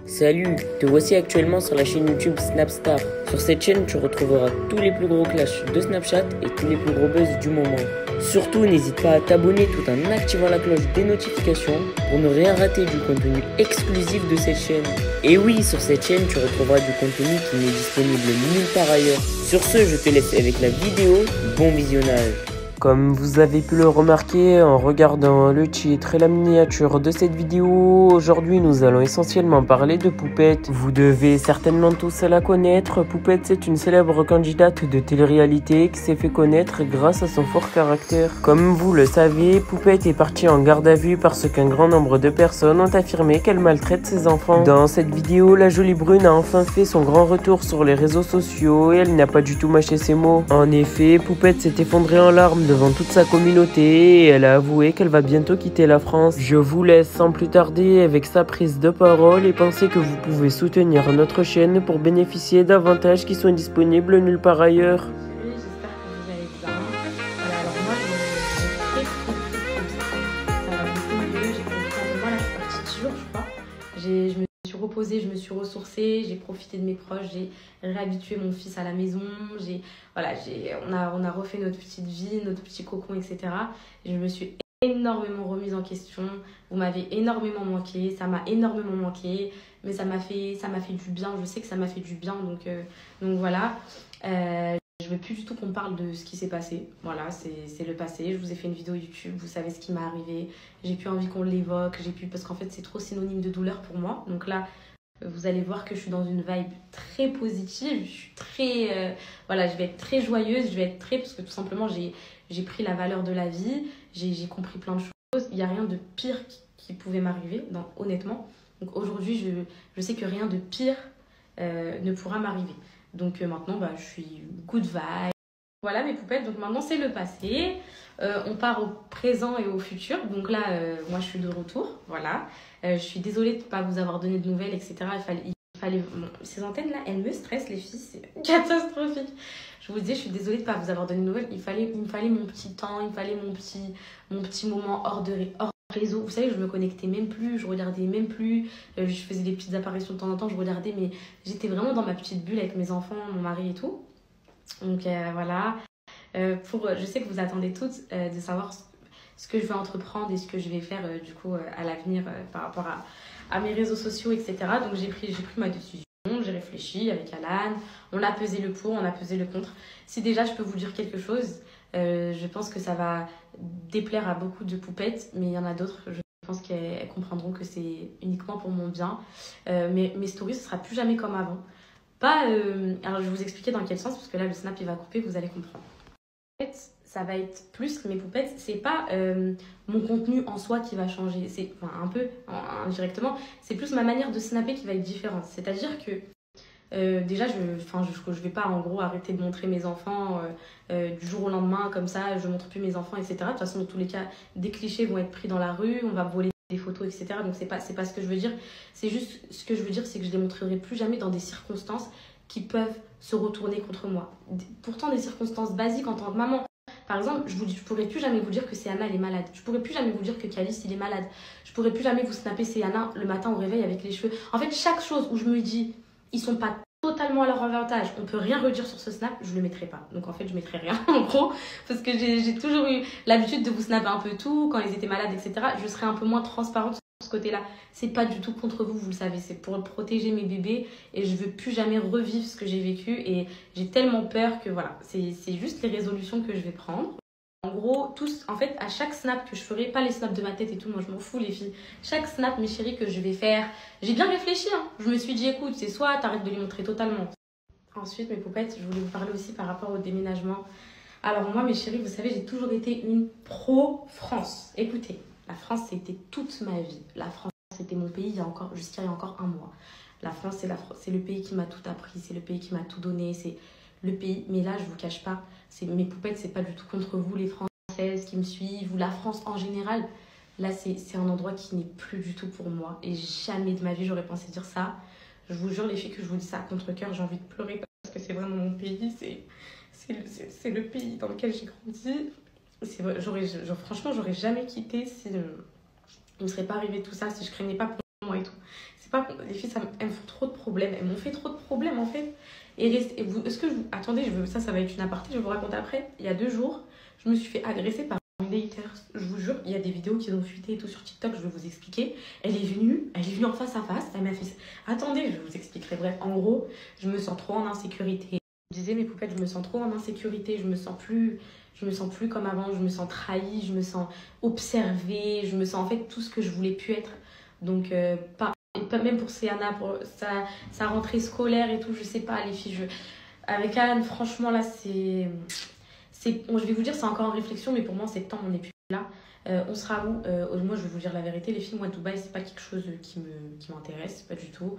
Salut, te voici actuellement sur la chaîne YouTube Snapstar. Sur cette chaîne, tu retrouveras tous les plus gros clashs de Snapchat et tous les plus gros buzz du moment. Surtout, n'hésite pas à t'abonner tout en activant la cloche des notifications pour ne rien rater du contenu exclusif de cette chaîne. Et oui, sur cette chaîne, tu retrouveras du contenu qui n'est disponible nulle part ailleurs. Sur ce, je te laisse avec la vidéo. Bon visionnage. Comme vous avez pu le remarquer en regardant le titre et la miniature de cette vidéo, aujourd'hui nous allons essentiellement parler de Poupette. Vous devez certainement tous la connaître. Poupette, c'est une célèbre candidate de télé-réalité qui s'est fait connaître grâce à son fort caractère. Comme vous le savez, Poupette est partie en garde à vue parce qu'un grand nombre de personnes ont affirmé qu'elle maltraite ses enfants. Dans cette vidéo, la jolie brune a enfin fait son grand retour sur les réseaux sociaux et elle n'a pas du tout mâché ses mots. En effet, Poupette s'est effondrée en larmes devant toute sa communauté et elle a avoué qu'elle va bientôt quitter la France. Je vous laisse sans plus tarder avec sa prise de parole et pensez que vous pouvez soutenir notre chaîne pour bénéficier d'avantages qui sont disponibles nulle part ailleurs. J'espère que vous allez bien. Voilà, alors moi je ça va beaucoup mieux, j'ai profité un peu moins, là je suis partie 10 jours je crois. Je me suis reposée, je me suis ressourcée, j'ai profité de mes proches, j'ai réhabitué mon fils à la maison, on a refait notre petite vie, notre petit cocon, etc. Et je me suis énormément remise en question. Vous m'avez énormément manqué, ça m'a énormément manqué, mais ça m'a fait du bien. Je sais que ça m'a fait du bien, donc voilà. Je veux plus du tout qu'on parle de ce qui s'est passé. Voilà, c'est le passé. Je vous ai fait une vidéo YouTube, vous savez ce qui m'est arrivé. J'ai plus envie qu'on l'évoque, parce qu'en fait c'est trop synonyme de douleur pour moi. Donc là, vous allez voir que je suis dans une vibe très positive. Je suis très, voilà, je vais être très joyeuse, parce que tout simplement j'ai pris la valeur de la vie, j'ai compris plein de choses. Il n'y a rien de pire qui pouvait m'arriver, honnêtement. Donc aujourd'hui, je sais que rien de pire ne pourra m'arriver. Donc maintenant, je suis good vibe. Voilà mes poupettes, donc maintenant c'est le passé. On part au présent et au futur. Donc là, moi je suis de retour, voilà. Je suis désolée de ne pas vous avoir donné de nouvelles, etc. Il fallait... Bon, ces antennes-là, elles me stressent les filles, c'est catastrophique. Je vous dis, je suis désolée de ne pas vous avoir donné de nouvelles. Il me fallait mon petit temps, il me fallait mon petit moment hors réseau. Vous savez, je me connectais même plus, je regardais même plus. Je faisais des petites apparitions de temps en temps, je regardais, mais j'étais vraiment dans ma petite bulle avec mes enfants, mon mari et tout. Donc voilà. Je sais que vous attendez toutes de savoir ce que je vais entreprendre et ce que je vais faire du coup à l'avenir par rapport à mes réseaux sociaux, etc. Donc j'ai pris ma décision, j'ai réfléchi avec Alan, on a pesé le pour, on a pesé le contre. Si déjà je peux vous dire quelque chose, je pense que ça va déplaire à beaucoup de poupettes, mais il y en a d'autres, je pense qu'elles comprendront que c'est uniquement pour mon bien. Mais mes stories, ce sera plus jamais comme avant. Alors je vais vous expliquer dans quel sens, parce que là le snap il va couper, vous allez comprendre. En fait, ça va être plus mes poupettes, c'est pas mon contenu en soi qui va changer, c'est un peu indirectement, c'est plus ma manière de snapper qui va être différente. C'est-à-dire que déjà je vais pas en gros arrêter de montrer mes enfants du jour au lendemain comme ça, je montre plus mes enfants, etc. De toute façon, dans tous les cas, des clichés vont être pris dans la rue, on va voler des photos, etc. Donc c'est pas ce que je veux dire. C'est juste, ce que je veux dire, c'est que je les montrerai plus jamais dans des circonstances qui peuvent se retourner contre moi. Pourtant, des circonstances basiques en tant que maman. Par exemple, je pourrais plus jamais vous dire que Céana elle est malade. Je pourrais plus jamais vous dire que Calice il est malade. Je pourrais plus jamais vous snapper Céana le matin au réveil avec les cheveux. En fait, chaque chose où je me dis ils sont pas totalement à leur avantage, on peut rien redire sur ce snap, je le mettrai pas. Donc en fait, je mettrai rien en gros, parce que j'ai toujours eu l'habitude de vous snapper un peu tout quand ils étaient malades, etc. Je serai un peu moins transparente sur ce côté-là. C'est pas du tout contre vous, vous le savez, c'est pour protéger mes bébés et je veux plus jamais revivre ce que j'ai vécu et j'ai tellement peur que voilà, c'est juste les résolutions que je vais prendre. En gros, en fait, à chaque snap que je ferai, pas les snaps de ma tête et tout, moi je m'en fous les filles. Chaque snap, mes chéris, que je vais faire, j'ai bien réfléchi, hein. Je me suis dit, écoute, c'est soit t'arrêtes de les montrer totalement. Ensuite, mes poupettes, je voulais vous parler aussi par rapport au déménagement. Alors moi, mes chéris, vous savez, j'ai toujours été une pro-France. Écoutez, la France, c'était toute ma vie. La France, c'était mon pays jusqu'à il y a encore un mois. La France, c'est le pays qui m'a tout appris, c'est le pays qui m'a tout donné, c'est le pays. Mais là, je vous cache pas, mes poupettes, c'est pas du tout contre vous, les Françaises qui me suivent, ou la France en général. Là, c'est un endroit qui n'est plus du tout pour moi. Et jamais de ma vie, j'aurais pensé dire ça. Je vous jure, les filles, que je vous dis ça à contre-cœur, j'ai envie de pleurer parce que c'est vraiment mon pays. C'est le pays dans lequel j'ai grandi. Franchement, j'aurais jamais quitté si il ne serait pas arrivé tout ça, si je craignais pas pour moi et tout. c'est pas... Les filles, elles me font trop de problèmes. Elles m'ont fait trop de problèmes, en fait. Et vous, est-ce que je vous... Attendez, ça va être une aparté, je vais vous raconter après. Il y a 2 jours, je me suis fait agresser par une haters. Je vous jure, il y a des vidéos qui ont fuité et tout sur TikTok, je vais vous expliquer. Elle est venue en face à face, elle m'a fait... Attendez, je vous expliquerai. Bref, en gros, je me sens trop en insécurité. Je disais, mes poupettes, je me sens trop en insécurité, je me sens plus comme avant, je me sens trahie, je me sens observée, je me sens en fait tout ce que je voulais plus être. Donc, pas même pour Céana, pour sa rentrée scolaire et tout, je sais pas, les filles, avec Anne, franchement, là, bon, je vais vous dire, c'est encore en réflexion, mais pour moi, en septembre, on n'est plus là. On sera où moi, je vais vous dire la vérité, les filles, moi, Dubaï, c'est pas quelque chose qui m'intéresse, pas du tout,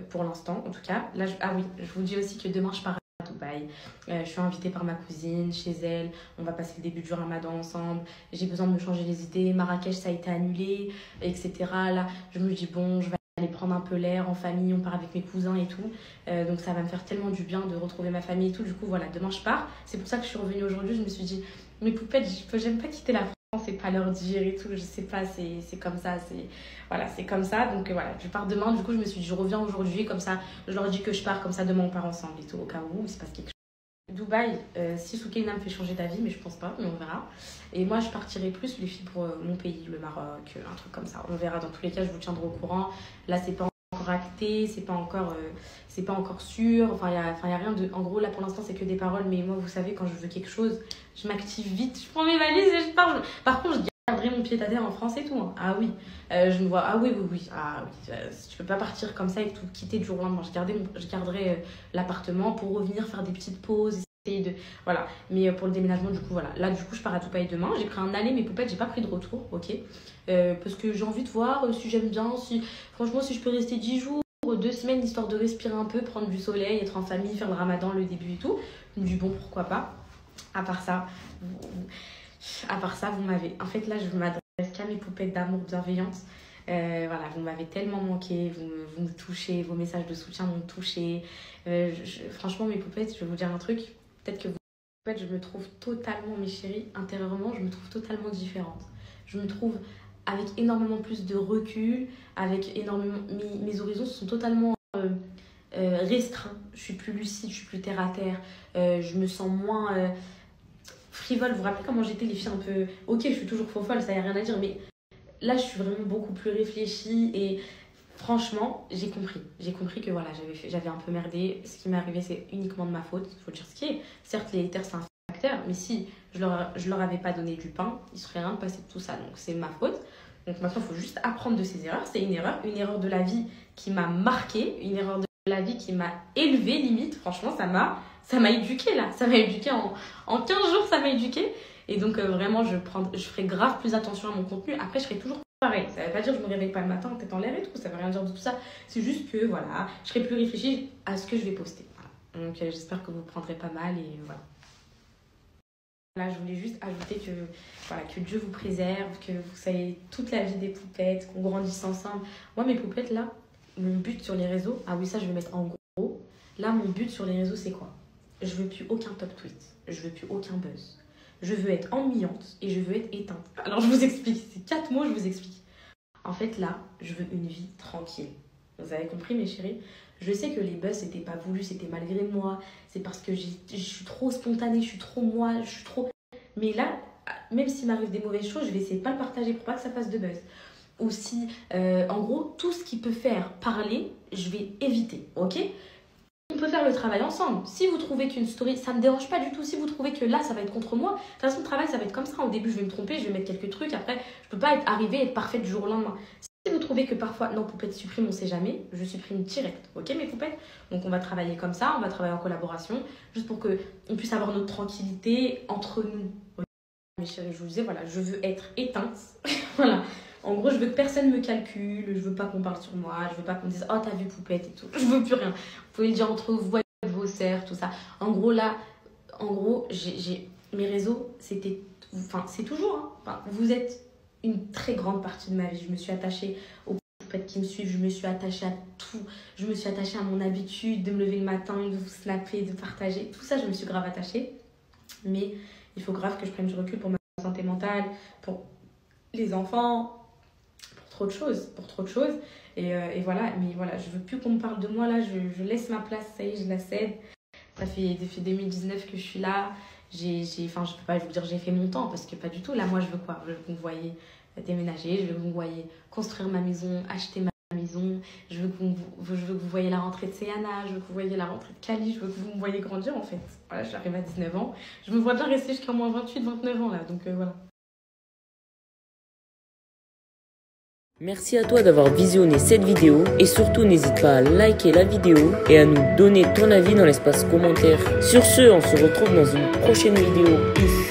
pour l'instant, en tout cas. Là, ah oui, je vous dis aussi que demain, je pars à Dubaï. Je suis invitée par ma cousine chez elle. On va passer le début du ramadan ensemble. J'ai besoin de me changer les idées. Marrakech, ça a été annulé, etc. Là, je me dis, bon, je vais aller prendre un peu l'air en famille. On part avec mes cousins et tout. Donc, ça va me faire tellement du bien de retrouver ma famille et tout. Du coup, voilà, demain, je pars. C'est pour ça que je suis revenue aujourd'hui. Je me suis dit, mes poupettes, j'aime pas quitter la France. C'est pas leur dire et tout, je sais pas, c'est comme ça, voilà, c'est comme ça. Donc voilà, je pars demain, du coup je me suis dit je reviens aujourd'hui, comme ça je leur dis que je pars, comme ça demain on part ensemble et tout, au cas où il se passe quelque chose. Dubaï, si Soukaina me fait changer d'avis, mais je pense pas, mais on verra. Et moi je partirai plus les filles pour mon pays, le Maroc, un truc comme ça, on verra. Dans tous les cas je vous tiendrai au courant. Là c'est pas encore acté, c'est pas encore sûr, enfin y a rien de... En gros là pour l'instant c'est que des paroles, mais moi vous savez quand je veux quelque chose, je m'active vite, je prends mes valises et je pars. Par contre je garderai mon pied à terre en France et tout, hein. Ah oui, je me vois, ah oui, ah oui, tu peux pas partir comme ça et tout quitter du jour au lendemain. Je garderai l'appartement pour revenir faire des petites pauses, essayer de... Voilà, mais pour le déménagement du coup voilà, là du coup je pars à Dubaï demain, j'ai pris un aller, mes poupettes j'ai pas pris de retour, ok, parce que j'ai envie de voir si j'aime bien, franchement si je peux rester 10 jours, 2 semaines, histoire de respirer un peu, prendre du soleil, être en famille, faire le ramadan, le début et tout. Je me dis bon, pourquoi pas. À part ça, vous m'avez... En fait, là, je m'adresse qu'à mes poupettes d'amour bienveillante. Voilà, vous m'avez tellement manqué, vous me touchez, vos messages de soutien m'ont touché. Franchement, mes poupettes, je vais vous dire un truc. Peut-être que vous, poupettes, je me trouve totalement, mes chéries, intérieurement, je me trouve totalement différente. Je me trouve avec énormément plus de recul, avec énormément... Mes horizons sont totalement restreints. Je suis plus lucide, je suis plus terre à terre. Je me sens moins frivole. Vous vous rappelez comment j'étais, les filles, un peu... Ok, je suis toujours faux folle, ça y a rien à dire, mais là, je suis vraiment beaucoup plus réfléchie et franchement, j'ai compris que voilà, j'avais un peu merdé. Ce qui m'est arrivé, c'est uniquement de ma faute, il faut dire ce qui est. Certes, les haters, c'est un facteur, mais si je leur avais pas donné du pain, il serait rien passé de tout ça, donc c'est ma faute. Donc maintenant, il faut juste apprendre de ses erreurs. C'est une erreur de la vie qui m'a marquée, une erreur de la vie qui m'a élevée, limite. Franchement, ça m'a éduquée, là. Ça m'a éduquée en 15 jours, ça m'a éduquée. Et donc, vraiment, je ferai grave plus attention à mon contenu. Après, je serai toujours pareil. Ça veut pas dire que je me réveille pas le matin, tête en l'air et tout. Ça veut rien dire de tout ça. C'est juste que, voilà, je serai plus réfléchie à ce que je vais poster. Voilà. Donc, j'espère que vous prendrez pas mal et voilà. Là, je voulais juste ajouter que Dieu vous préserve, que vous soyez toute la vie des poupettes, qu'on grandisse ensemble. Moi, mes poupettes, là, mon but sur les réseaux, ah oui, ça, je vais mettre en gros. Là, mon but sur les réseaux, c'est quoi? Je veux plus aucun top tweet. Je veux plus aucun buzz. Je veux être ennuyante et je veux être éteinte. Alors, je vous explique. C'est 4 mots, je vous explique. En fait, là, je veux une vie tranquille. Vous avez compris, mes chéris? Je sais que les buzz, c'était pas voulu, c'était malgré moi. C'est parce que je suis trop spontanée, je suis trop moi, je suis trop... Mais là, même s'il m'arrive des mauvaises choses, je vais essayer de pas le partager pour pas que ça fasse de buzz. Ou si, en gros, tout ce qui peut faire parler, je vais éviter, ok? On peut faire le travail ensemble. Si vous trouvez qu'une story, ça me dérange pas du tout. Si vous trouvez que là, ça va être contre moi, de toute façon, le travail, ça va être comme ça. Au début, je vais me tromper, je vais mettre quelques trucs. Après, je peux pas arriver et être parfaite du jour au lendemain. Si vous trouvez que parfois, non, poupette supprime, on sait jamais, je supprime direct. Ok, mes poupettes? Donc, on va travailler comme ça, on va travailler en collaboration, juste pour qu'on puisse avoir notre tranquillité entre nous. Okay, mes chéris, je vous disais, voilà, je veux être éteinte. Voilà. En gros, je veux que personne me calcule, je veux pas qu'on parle sur moi, je veux pas qu'on me dise « Oh, t'as vu poupette » et tout. Je veux plus rien. Vous pouvez le dire entre vous, avec vos sœurs, tout ça. En gros, là, mes réseaux, c'était... Enfin, c'est toujours, hein. Enfin, vous êtes une très grande partie de ma vie. Je me suis attachée aux poupettes qui me suivent, je me suis attachée à tout. Je me suis attachée à mon habitude de me lever le matin, de vous snapper, de partager. Tout ça, je me suis grave attachée. Mais il faut grave que je prenne du recul pour ma santé mentale, pour les enfants, trop de choses, Et voilà, mais voilà, je veux plus qu'on me parle de moi là, je laisse ma place, ça y est, je la cède. Ça fait depuis 2019 que je suis là. Enfin, je peux pas vous dire j'ai fait mon temps parce que pas du tout. Là, moi, je veux quoi? Je veux que vous me voyez déménager, je veux que vous me voyez construire ma maison, acheter ma maison. Je veux que vous voyez la rentrée de Céana, je veux que vous voyez la rentrée de Cali, je veux que vous me voyez grandir en fait. Voilà, j'arrive à 19 ans. Je me vois bien rester jusqu'à moins 28, 29 ans là, donc voilà. Merci à toi d'avoir visionné cette vidéo et surtout n'hésite pas à liker la vidéo et à nous donner ton avis dans l'espace commentaire. Sur ce, on se retrouve dans une prochaine vidéo. Peace.